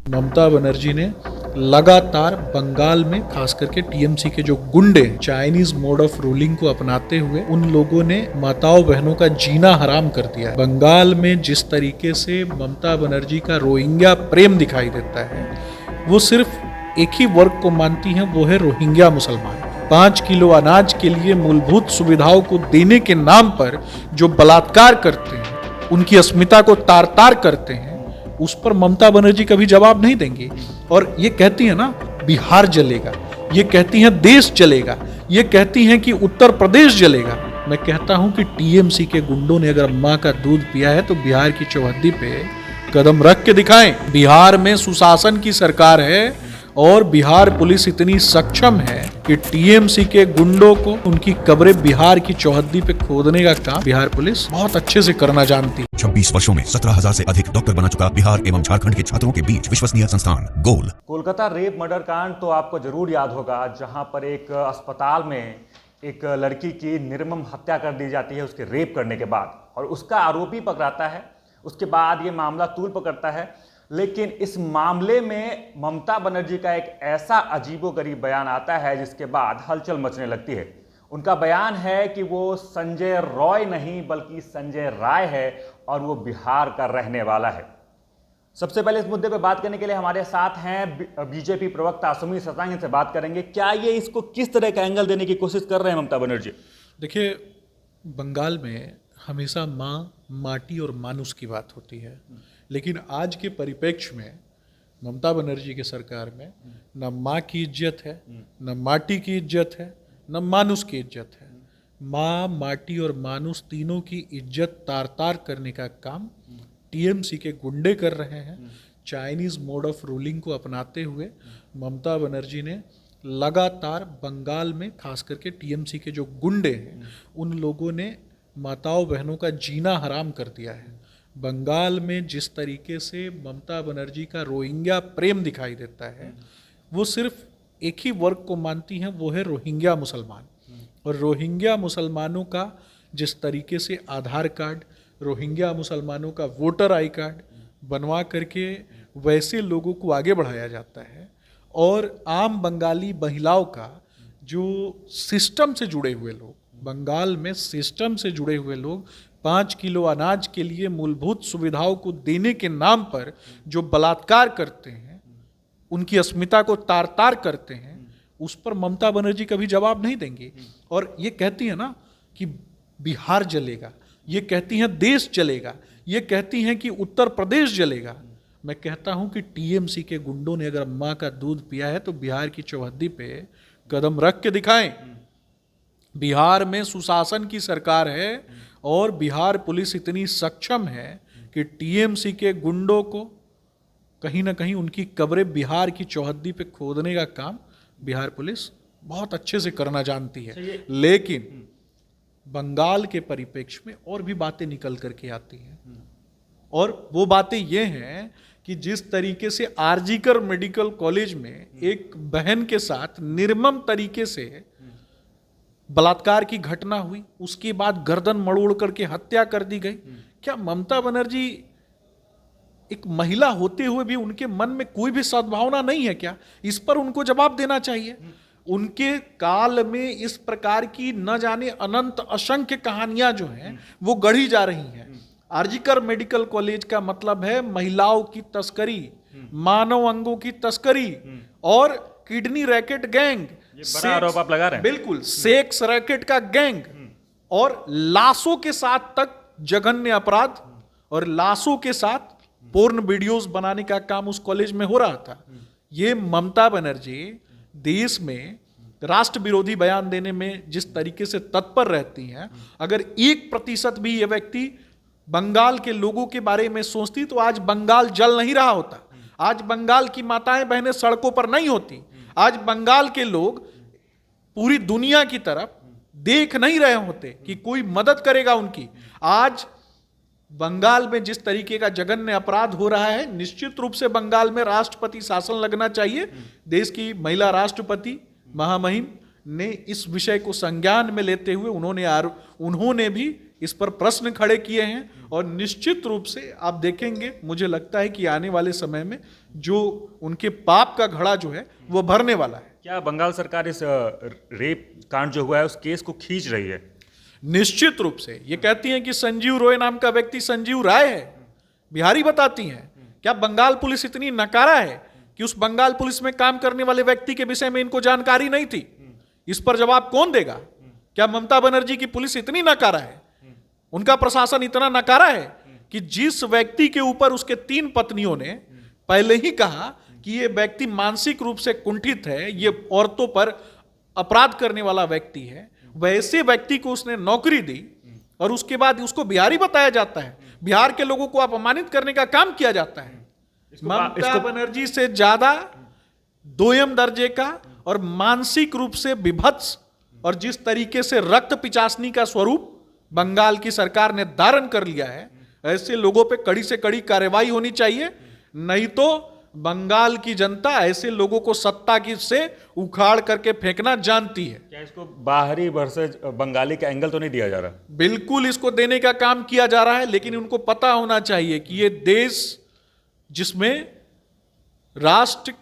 ममता बनर्जी ने लगातार बंगाल में खास करके टीएमसी के जो गुंडे चाइनीज मोड ऑफ रूलिंग को अपनाते हुए उन लोगों ने माताओं बहनों का जीना हराम कर दिया। बंगाल में जिस तरीके से ममता बनर्जी का रोहिंग्या प्रेम दिखाई देता है, वो सिर्फ एक ही वर्ग को मानती हैं, वो है रोहिंग्या मुसलमान। 5 किलो अनाज के लिए मूलभूत सुविधाओं को देने के नाम पर जो बलात्कार करते हैं, उनकी अस्मिता को तार तार करते हैं, उस पर ममता बनर्जी कभी जवाब नहीं देंगी। और ये कहती है ना बिहार जलेगा, ये कहती हैं देश जलेगा, ये कहती हैं कि उत्तर प्रदेश जलेगा। मैं कहता हूं कि टीएमसी के गुंडों ने अगर मां का दूध पिया है तो बिहार की चौहद्दी पे कदम रख के दिखाएं। बिहार में सुशासन की सरकार है और बिहार पुलिस इतनी सक्षम है कि टीएमसी के गुंडों को उनकी कब्रें बिहार की चौहद्दी पे खोदने का काम बिहार पुलिस बहुत अच्छे से करना जानती है। 26 वर्षों में 17,000 से अधिक डॉक्टर बना चुका बिहार एवं झारखंड के छात्रों के बीच विश्वसनीय संस्थान गोल। कोलकाता रेप मर्डर कांड तो आपको जरूर याद होगा, जहां पर एक अस्पताल में एक लड़की की निर्मम हत्या कर दी जाती है उसके रेप करने के बाद, और उसका आरोपी पकड़ाता है। उसके बाद ये मामला तूल पकड़ता है, लेकिन इस मामले में ममता बनर्जी का एक ऐसा अजीबोगरीब बयान आता है जिसके बाद हलचल मचने लगती है। उनका बयान है कि वो संजय रॉय नहीं बल्कि संजय राय है और वो बिहार का रहने वाला है। सबसे पहले इस मुद्दे पे बात करने के लिए हमारे साथ हैं बीजेपी प्रवक्ता सुमित सतांग, से बात करेंगे। क्या ये इसको किस तरह का एंगल देने की कोशिश कर रहे हैं ममता बनर्जी? देखिए, बंगाल में हमेशा माँ, माटी और मानुष की बात होती है, लेकिन आज के परिप्रेक्ष्य में ममता बनर्जी की सरकार में न माँ की इज्जत है, न माटी की इज्जत है, न मानुष की इज्जत है। माँ, माटी और मानुष तीनों की इज्जत तार तार करने का काम टीएमसी के गुंडे कर रहे हैं। चाइनीज मोड ऑफ रूलिंग को अपनाते हुए ममता बनर्जी ने लगातार बंगाल में खास करके टीएमसी के जो गुंडे हैं, उन लोगों ने माताओं बहनों का जीना हराम कर दिया है। बंगाल में जिस तरीके से ममता बनर्जी का रोहिंग्या प्रेम दिखाई देता है, वो सिर्फ एक ही वर्ग को मानती हैं, वो है रोहिंग्या मुसलमान। और रोहिंग्या मुसलमानों का जिस तरीके से आधार कार्ड, रोहिंग्या मुसलमानों का वोटर आई कार्ड बनवा करके वैसे लोगों को आगे बढ़ाया जाता है, और आम बंगाली महिलाओं का जो सिस्टम से जुड़े हुए लोग, बंगाल में सिस्टम से जुड़े हुए लोग 5 किलो अनाज के लिए मूलभूत सुविधाओं को देने के नाम पर जो बलात्कार करते हैं, उनकी अस्मिता को तार तार करते हैं, उस पर ममता बनर्जी कभी जवाब नहीं देंगी। और ये कहती है ना कि बिहार जलेगा, ये कहती हैं देश जलेगा, ये कहती हैं कि उत्तर प्रदेश जलेगा। मैं कहता हूं कि टीएमसी के गुंडों ने अगर मां का दूध पिया है तो बिहार की चौहद्दी पे कदम रख के दिखाएं। बिहार में सुशासन की सरकार है और बिहार पुलिस इतनी सक्षम है कि टीएमसी के गुंडों को कहीं ना कहीं उनकी कब्रें बिहार की चौहद्दी पे खोदने का काम बिहार पुलिस बहुत अच्छे से करना जानती है। लेकिन बंगाल के परिप्रेक्ष्य में और भी बातें निकल करके आती हैं, और वो बातें ये हैं कि जिस तरीके से आरजीकर मेडिकल कॉलेज में एक बहन के साथ निर्मम तरीके से बलात्कार की घटना हुई, उसके बाद गर्दन मरोड़ करके हत्या कर दी गई। क्या ममता बनर्जी एक महिला होते हुए भी उनके मन में कोई भी सद्भावना नहीं है क्या? इस पर उनको जवाब देना चाहिए। उनके काल में इस प्रकार की न जाने अनंत असंख्य कहानियां जो हैं वो गढ़ी जा रही हैं। आरजीकर मेडिकल कॉलेज का मतलब है महिलाओं की तस्करी, मानव अंगों की तस्करी और किडनी रैकेट गैंग, बड़ा आरोप आप लगा रहे हैं। बिल्कुल, सेक्स रैकेट का गैंग और लाशों के साथ तक जघन्य अपराध और लाशों के साथ पोर्न वीडियोस बनाने का काम उस कॉलेज में हो रहा था। ये ममता बनर्जी देश में राष्ट्र विरोधी बयान देने में जिस तरीके से तत्पर रहती हैं, अगर 1% भी ये व्यक्ति बंगाल के लोगों के बारे में सोचती तो आज बंगाल जल नहीं रहा होता। आज बंगाल की माताएं बहनें सड़कों पर नहीं होती। आज बंगाल के लोग पूरी दुनिया की तरफ देख नहीं रहे होते कि कोई मदद करेगा उनकी। आज बंगाल में जिस तरीके का जघन्य अपराध हो रहा है, निश्चित रूप से बंगाल में राष्ट्रपति शासन लगना चाहिए। देश की महिला राष्ट्रपति महामहिम ने इस विषय को संज्ञान में लेते हुए उन्होंने भी इस पर प्रश्न खड़े किए हैं और निश्चित रूप से आप देखेंगे, मुझे लगता है कि आने वाले समय में जो उनके पाप का घड़ा जो है वो भरने वाला है। क्या बंगाल सरकार इस रेप कांड जो हुआ है उस केस को खींच रही है? निश्चित रूप से ये कहती हैं कि संजीव रॉय नाम का व्यक्ति संजीव राय है, बिहारी बताती हैं। क्या बंगाल पुलिस इतनी नकारा है कि उस बंगाल पुलिस में काम करने वाले व्यक्ति के विषय में इनको जानकारी नहीं थी? इस पर जवाब कौन देगा? क्या ममता बनर्जी की पुलिस इतनी नकारा है, उनका प्रशासन इतना नकारा है कि जिस व्यक्ति के ऊपर उसके 3 पत्नियों ने पहले ही कहा कि ये व्यक्ति मानसिक रूप से कुंठित है, ये औरतों पर अपराध करने वाला व्यक्ति है, वैसे व्यक्ति को उसने नौकरी दी और उसके बाद उसको बिहारी बताया जाता है, बिहार के लोगों को अपमानित करने का काम किया जाता है। ममता बनर्जी से ज्यादा दोयम दर्जे का और मानसिक रूप से विभत्स और जिस तरीके से रक्त पिचासनी का स्वरूप बंगाल की सरकार ने धारण कर लिया है, ऐसे लोगों पे कड़ी से कड़ी कार्रवाई होनी चाहिए, नहीं तो बंगाल की जनता ऐसे लोगों को सत्ता की से उखाड़ करके फेंकना जानती है। क्या इसको बाहरी वर्सेस बंगाली का एंगल तो नहीं दिया जा रहा? बिल्कुल इसको देने का काम किया जा रहा है, लेकिन उनको पता होना चाहिए कि ये देश जिसमें राष्ट्र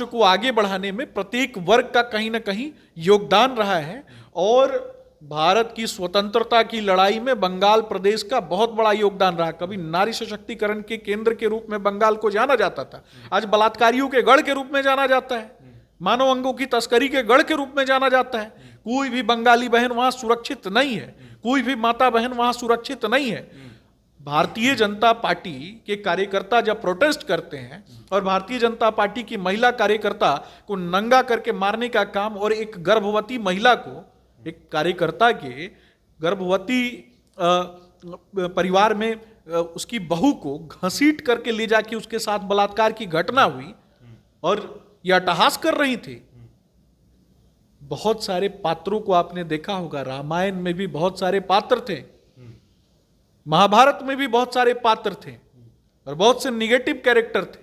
को आगे बढ़ाने में प्रत्येक वर्ग का कहीं ना कहीं योगदान रहा है और भारत की स्वतंत्रता की लड़ाई में बंगाल प्रदेश का बहुत बड़ा योगदान रहा। कभी नारी सशक्तिकरण के केंद्र के रूप में बंगाल को जाना जाता था, आज बलात्कारियों के गढ़ के रूप में जाना जाता है, मानव अंगों की तस्करी के गढ़ के रूप में जाना जाता है। कोई भी बंगाली बहन वहां सुरक्षित नहीं है, कोई भी माता बहन वहां सुरक्षित नहीं है। भारतीय जनता पार्टी के कार्यकर्ता जब प्रोटेस्ट करते हैं और भारतीय जनता पार्टी की महिला कार्यकर्ता को नंगा करके मारने का काम और एक गर्भवती महिला को, एक कार्यकर्ता के गर्भवती परिवार में उसकी बहू को घसीट करके ले जाके उसके साथ बलात्कार की घटना हुई और यह अट्टहास कर रही थी। बहुत सारे पात्रों को आपने देखा होगा, रामायण में भी बहुत सारे पात्र थे, महाभारत में भी बहुत सारे पात्र थे और बहुत से निगेटिव कैरेक्टर थे।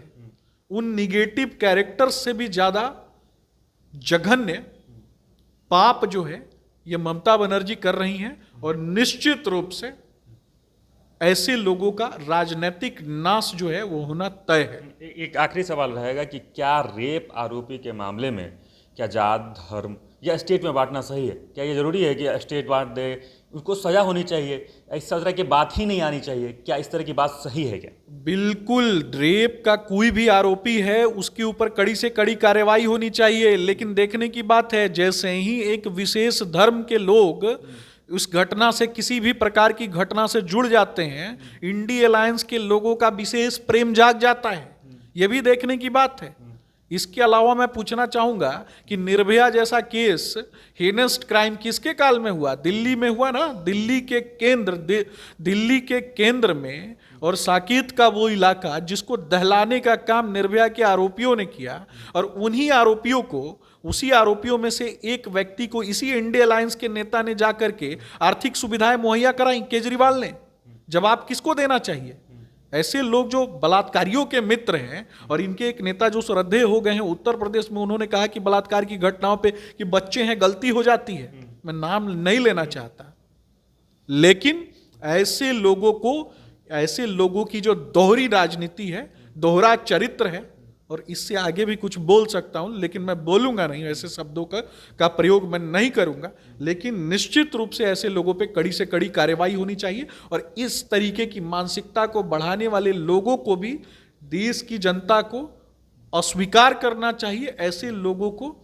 उन निगेटिव कैरेक्टर से भी ज्यादा जघन्य पाप जो है ये ममता बनर्जी कर रही हैं और निश्चित रूप से ऐसे लोगों का राजनीतिक नाश जो है वो होना तय है। एक आखिरी सवाल रहेगा कि क्या रेप आरोपी के मामले में क्या जात, धर्म या स्टेट में बांटना सही है? क्या ये जरूरी है कि स्टेट बांट दे, उसको सजा होनी चाहिए, इस तरह की बात ही नहीं आनी चाहिए? क्या इस तरह की बात सही है क्या? बिल्कुल, रेप का कोई भी आरोपी है उसके ऊपर कड़ी से कड़ी कार्रवाई होनी चाहिए, लेकिन देखने की बात है जैसे ही एक विशेष धर्म के लोग उस घटना से, किसी भी प्रकार की घटना से जुड़ जाते हैं, इंडी अलायंस के लोगों का विशेष प्रेम जाग जाता है। यह भी देखने की बात है। इसके अलावा मैं पूछना चाहूंगा कि निर्भया जैसा केस, हेनेस्ट क्राइम किसके काल में हुआ? दिल्ली में हुआ ना, दिल्ली के केंद्र में, और साकेत का वो इलाका जिसको दहलाने का काम निर्भया के आरोपियों ने किया और उन्हीं आरोपियों को, उसी आरोपियों में से एक व्यक्ति को इसी इंडिया अलायंस के नेता ने जाकर के आर्थिक सुविधाएं मुहैया कराई केजरीवाल ने। जवाब किसको देना चाहिए? ऐसे लोग जो बलात्कारियों के मित्र हैं, और इनके एक नेता जो श्रद्धेय हो गए हैं उत्तर प्रदेश में, उन्होंने कहा कि बलात्कार की घटनाओं पे कि बच्चे हैं, गलती हो जाती है, मैं नाम नहीं लेना चाहता, लेकिन ऐसे लोगों की जो दोहरी राजनीति है, दोहरा चरित्र है, और इससे आगे भी कुछ बोल सकता हूं लेकिन मैं बोलूंगा नहीं, ऐसे शब्दों का प्रयोग मैं नहीं करूंगा, लेकिन निश्चित रूप से ऐसे लोगों पे कड़ी से कड़ी कार्रवाई होनी चाहिए और इस तरीके की मानसिकता को बढ़ाने वाले लोगों को भी देश की जनता को अस्वीकार करना चाहिए। ऐसे लोगों को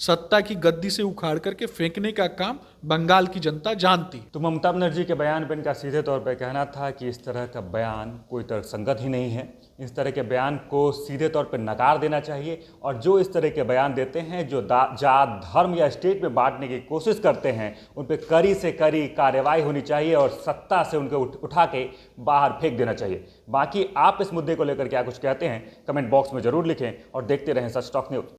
सत्ता की गद्दी से उखाड़ करके फेंकने का काम बंगाल की जनता जानती। तो ममता बनर्जी के बयान पर इनका सीधे तौर पर कहना था कि इस तरह का बयान कोई तर्कसंगत ही नहीं है, इस तरह के बयान को सीधे तौर पर नकार देना चाहिए, और जो इस तरह के बयान देते हैं, जो जात, धर्म या स्टेट में बांटने की कोशिश करते हैं, उन पर कड़ी से कड़ी कार्रवाई होनी चाहिए और सत्ता से उनको उठा के बाहर फेंक देना चाहिए। बाकी आप इस मुद्दे को लेकर क्या कुछ कहते हैं कमेंट बॉक्स में जरूर लिखें और देखते रहें सच टॉक न्यूज़।